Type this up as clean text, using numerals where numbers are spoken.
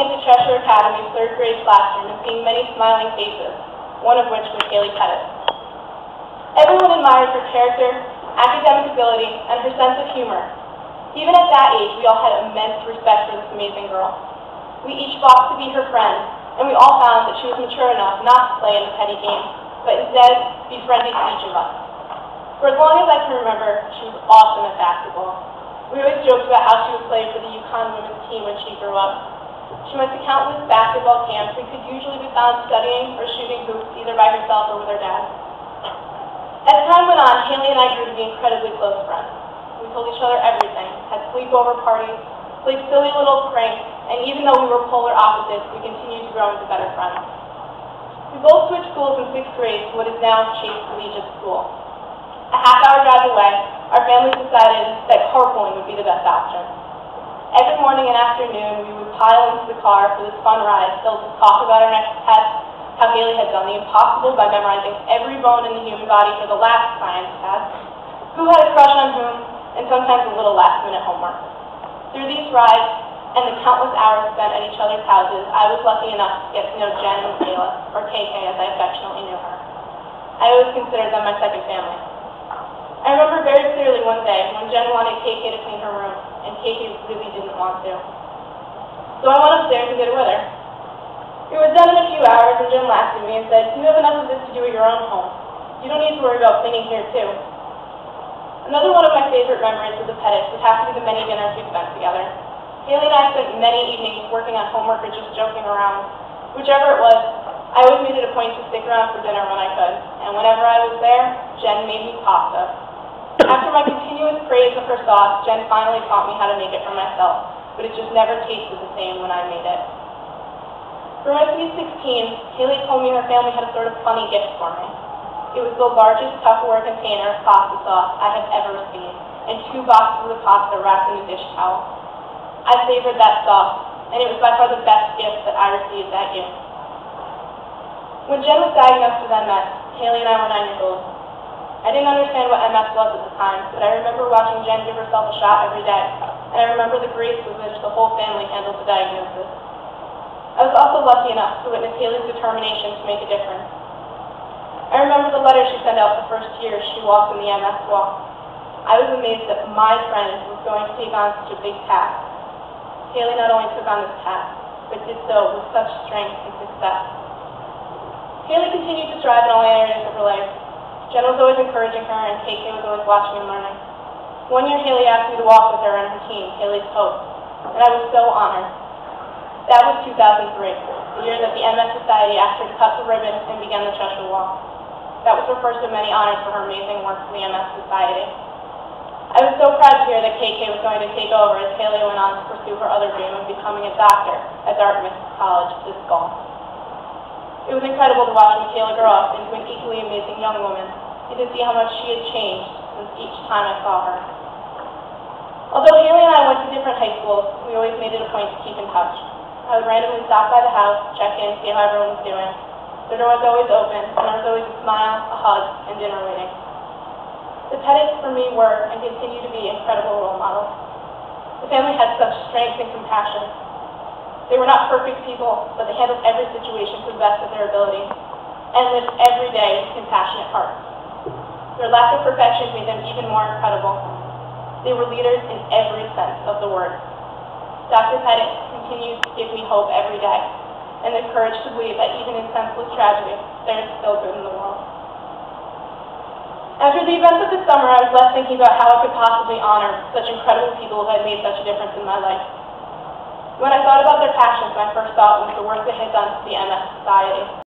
into Cheshire Academy's third grade classroom and seeing many smiling faces, one of which was Haley Petit. Everyone admired her character, academic ability, and her sense of humor. Even at that age, we all had immense respect for this amazing girl. We each fought to be her friend, and we all found that she was mature enough not to play in the petty game, but instead be friendly to each of us. For as long as I can remember, she was awesome at basketball. We always joked about how she would play for the UConn women's team when she grew up. She went to countless basketball camps and could usually be found studying or shooting hoops either by herself or with her dad. As time went on, Haley and I grew to be incredibly close friends. We told each other everything, had sleepover parties, played silly little pranks, and even though we were polar opposites, we continued to grow into better friends. We both switched schools in 6th grade to what is now Chase Collegiate School. A half-hour drive away, our families decided that carpooling would be the best option. Every morning and afternoon, we would pile into the car for this fun ride filled with talk about our next test, how Haley had done the impossible by memorizing every bone in the human body for the last science test, who had a crush on whom, and sometimes a little last-minute homework. Through these rides and the countless hours spent at each other's houses, I was lucky enough to get to know Jen and Kayla, or KK as I affectionately knew her. I always considered them my second family. I remember very clearly one day when Jen wanted KK to clean her room, and KK really didn't want to. So I went upstairs to get her with her. It was done in a few hours, and Jen laughed at me and said, "You have enough of this to do at your own home. You don't need to worry about cleaning here, too." Another one of my favorite memories with the Petits would have to be the many dinners we spent together. Haley and I spent many evenings working on homework or just joking around. Whichever it was, I always made it a point to stick around for dinner when I could, and whenever I was there, Jen made me pasta. After my continuous praise of her sauce, Jen finally taught me how to make it for myself, but it just never tasted the same when I made it. For my sweet 16, Haley told me her family had a sort of funny gift for me. It was the largest Tupperware container of pasta sauce I had ever received, and 2 boxes of pasta wrapped in a dish towel. I savored that sauce, and it was by far the best gift that I received that year. When Jen was diagnosed with MS, Haley and I were 9 years old. I didn't understand what MS was at the time, but I remember watching Jen give herself a shot every day, and I remember the grace with which the whole family handled the diagnosis. I was also lucky enough to witness Haley's determination to make a difference. I remember the letter she sent out the first year she walked in the MS walk. I was amazed that my friend was going to take on such a big task. Haley not only took on this task, but did so with such strength and success. Haley continued to thrive in all areas of her life. Jen was always encouraging her, and KK was always watching and learning. One year, Haley asked me to walk with her and her team, Haley's Hope, and I was so honored. That was 2003, the year that the MS Society asked her to cut the ribbon and begin the Cheshire Walk. That was her first of many honors for her amazing work for the MS Society. I was so proud to hear that KK was going to take over as Haley went on to pursue her other dream of becoming a doctor at Dartmouth College this fall. It was incredible to watch Michaela grow up into an equally amazing young woman and to see how much she had changed since each time I saw her. Although Haley and I went to different high schools, we always made it a point to keep in touch. I would randomly stop by the house, check in, see how everyone was doing. The door was always open, and there was always a smile, a hug, and dinner waiting. The Petits for me were, and continue to be, incredible role models. The family had such strength and compassion. They were not perfect people, but they handled every situation to the best of their ability, and lived every day with compassionate hearts. Their lack of perfection made them even more incredible. They were leaders in every sense of the word. Dr. Petit continues to give me hope every day, and the courage to believe that even in senseless tragedy, there is still good in the world. After the events of this summer, I was left thinking about how I could possibly honor such incredible people who had made such a difference in my life. When I thought about their passions, my first thought was the work they had done for the MS Society.